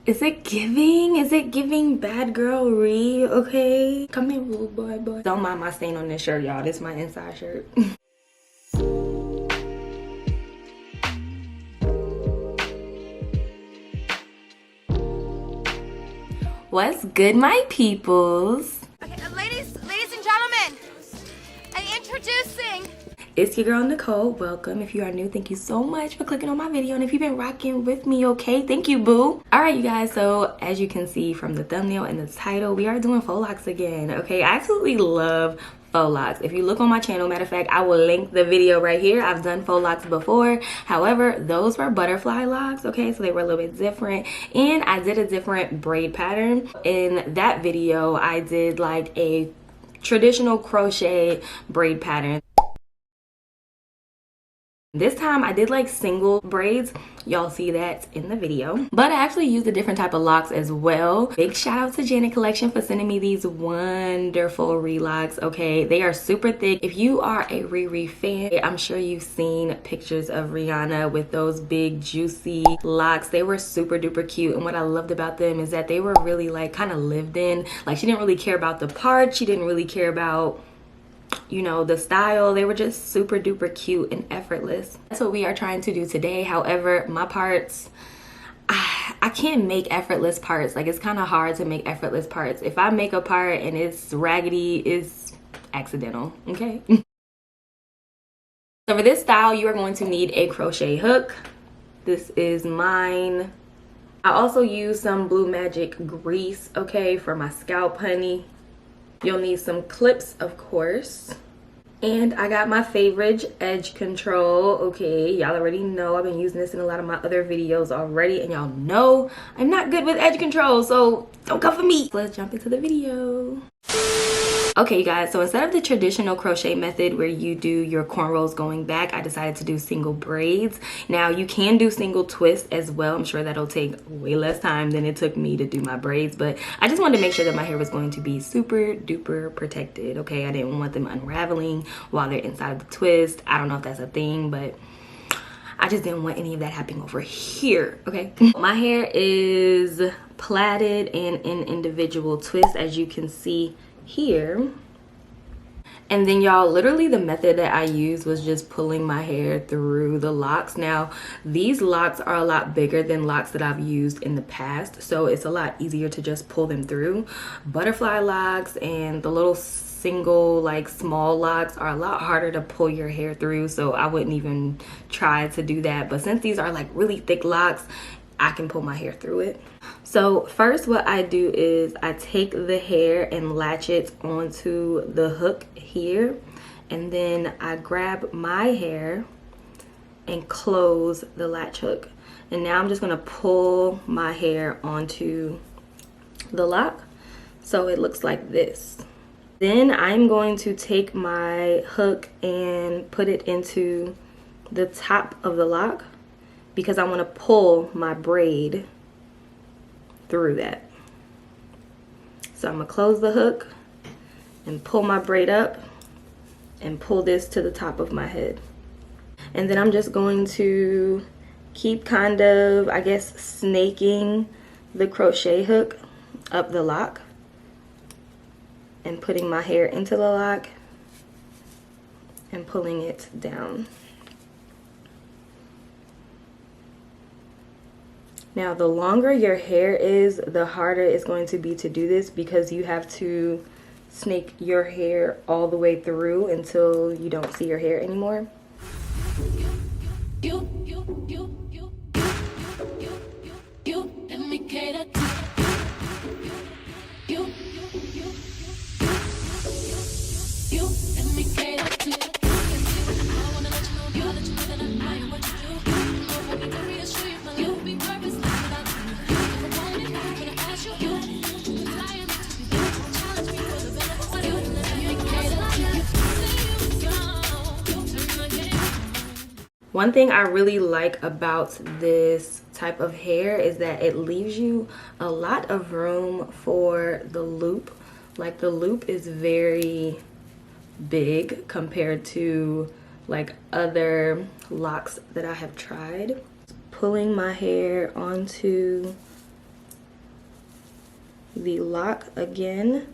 Is it giving? Is it giving bad girl Rih? Okay. Come here, little boy. Don't mind my stain on this shirt, y'all. This is my inside shirt. What's good, my peoples? Okay, ladies and gentlemen, introducing. It's your girl Nicole. Welcome. If you are new, thank you so much for clicking on my video. And if you've been rocking with me, okay, thank you, boo. All right, you guys. So as you can see from the thumbnail and the title, we are doing faux locks again. Okay, I absolutely love faux locks. If you look on my channel, matter of fact, I will link the video right here. I've done faux locks before. However, those were butterfly locks. Okay, so they were a little bit different, and I did a different braid pattern. In that video, I did like a traditional crochet braid pattern. This time I did like single braids. Y'all see that in the video. But I actually used a different type of locks as well. Big shout out to Janet Collection for sending me these wonderful Rih locks. Okay, they are super thick. If you are a Riri fan, I'm sure you've seen pictures of Rihanna with those big juicy locks. They were super duper cute, and what I loved about them is that they were really like kind of lived in. Like, she didn't really care about the parts. She didn't really care about, you know, the style. They were just super duper cute and effortless. That's what we are trying to do today. However, my parts, I can't make effortless parts. Like, it's kind of hard to make effortless parts. If I make a part and it's raggedy, it's accidental, okay? So for this style, you are going to need a crochet hook. This is mine. I also use some Blue Magic grease, okay, for my scalp honey. You'll need some clips, of course. And I got my favorite edge control. Okay, y'all already know I've been using this in a lot of my other videos already, and y'all know I'm not good with edge control, so don't come for me. Let's jump into the video. Okay, you guys, so instead of the traditional crochet method where you do your cornrows going back, I decided to do single braids. Now, you can do single twists as well. I'm sure that'll take way less time than it took me to do my braids, but I just wanted to make sure that my hair was going to be super duper protected, okay? I didn't want them unraveling while they're inside of the twist. I don't know if that's a thing, but I just didn't want any of that happening over here, okay? My hair is plaited and in individual twists, as you can see here. And then y'all, literally the method that I used was just pulling my hair through the locks. Now, these locks are a lot bigger than locks that I've used in the past, so it's a lot easier to just pull them through. Butterfly locks and the little single like small locks are a lot harder to pull your hair through, so I wouldn't even try to do that. But since these are like really thick locks, I can pull my hair through it. So first what I do is I take the hair and latch it onto the hook here, and then I grab my hair and close the latch hook. And now I'm just gonna pull my hair onto the lock so it looks like this. Then I'm going to take my hook and put it into the top of the lock, because I want to pull my braid through that. So I'm gonna close the hook and pull my braid up and pull this to the top of my head. And then I'm just going to keep kind of, I guess, snaking the crochet hook up the lock and putting my hair into the lock and pulling it down. Now, the longer your hair is, the harder it's going to be to do this, because you have to snake your hair all the way through until you don't see your hair anymore. One thing I really like about this type of hair is that it leaves you a lot of room for the loop. Like, the loop is very big compared to like other locks that I have tried. Pulling my hair onto the lock again.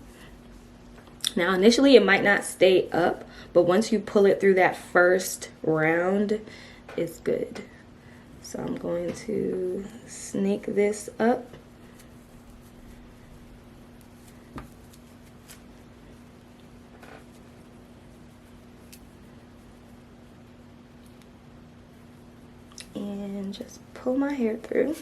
Now initially it might not stay up, but once you pull it through that first round, it's good. So I'm going to snake this up. And just pull my hair through.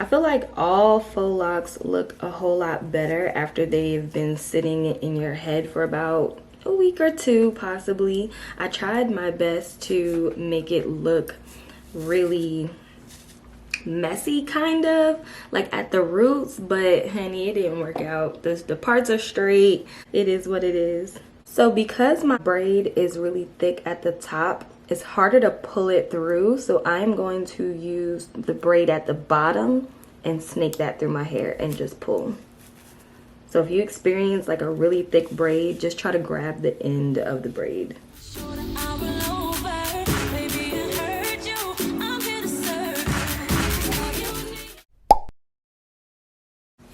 I feel like all faux locks look a whole lot better after they've been sitting in your head for about a week or two, possibly. I tried my best to make it look really messy, kind of like at the roots, but honey, it didn't work out. The parts are straight. It is what it is. So because my braid is really thick at the top, it's harder to pull it through, so I'm going to use the braid at the bottom and snake that through my hair and just pull. So if you experience like a really thick braid, just try to grab the end of the braid.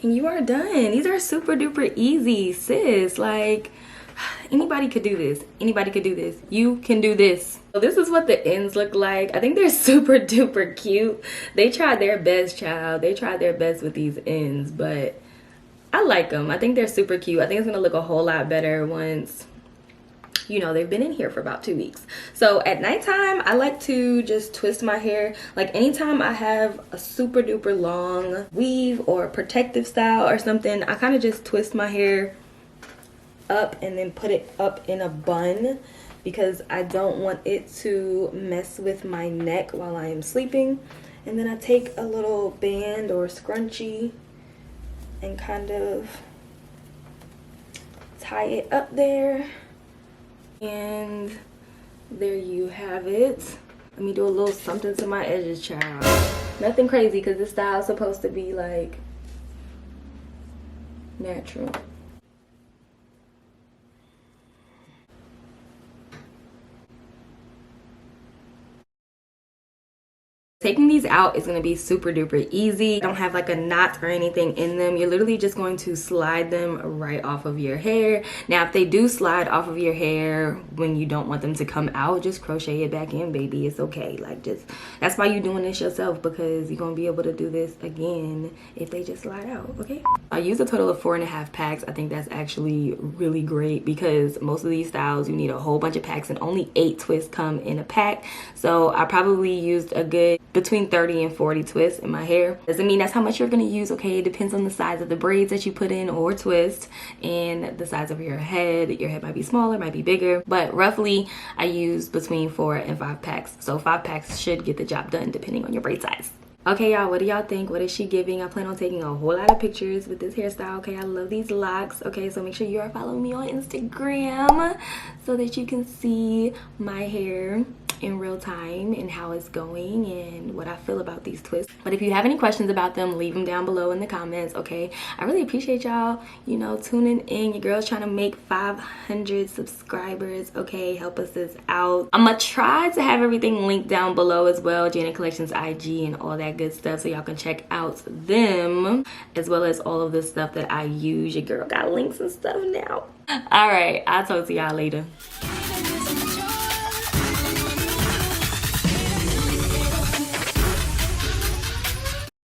And you are done. These are super duper easy, sis. Like, anybody could do this. Anybody could do this. You can do this. So this is what the ends look like. I think they're super duper cute. They tried their best, child. They tried their best with these ends, but I like them. I think they're super cute. I think it's gonna look a whole lot better once, you know, they've been in here for about 2 weeks. So at nighttime, I like to just twist my hair. Like anytime I have a super duper long weave or protective style or something, I kind of just twist my hair up and then put it up in a bun, because I don't want it to mess with my neck while I am sleeping. And then I take a little band or scrunchie and kind of tie it up there. And there you have it. Let me do a little something to my edges, child. Nothing crazy, because this style is supposed to be like natural. Taking these out is going to be super duper easy. Don't have like a knot or anything in them. You're literally just going to slide them right off of your hair. Now if they do slide off of your hair when you don't want them to come out, just crochet it back in, baby. It's okay. Like, just, that's why you're doing this yourself, because you're going to be able to do this again if they just slide out, okay? I use a total of 4.5 packs. I think that's actually really great, because most of these styles you need a whole bunch of packs and only 8 twists come in a pack. So I probably used a good between 30 and 40 twists in my hair. Doesn't mean that's how much you're going to use, okay? It depends on the size of the braids that you put in or twist, and the size of your head. Your head might be smaller, might be bigger, but roughly I use between 4 and 5 packs. So 5 packs should get the job done depending on your braid size. Okay, y'all, what do y'all think? What is she giving? I plan on taking a whole lot of pictures with this hairstyle, okay? I love these locks, okay? So make sure you are following me on Instagram so that you can see my hair in real time and how it's going and what I feel about these twists. But if you have any questions about them, leave them down below in the comments, okay? I really appreciate y'all, you know, tuning in. Your girl's trying to make 500 subscribers, okay? Help us this out. I'm gonna try to have everything linked down below as well, Janet Collection's IG and all that good stuff, so y'all can check out them, as well as all of the stuff that I use. Your girl got links and stuff now. All right, I'll talk to y'all later.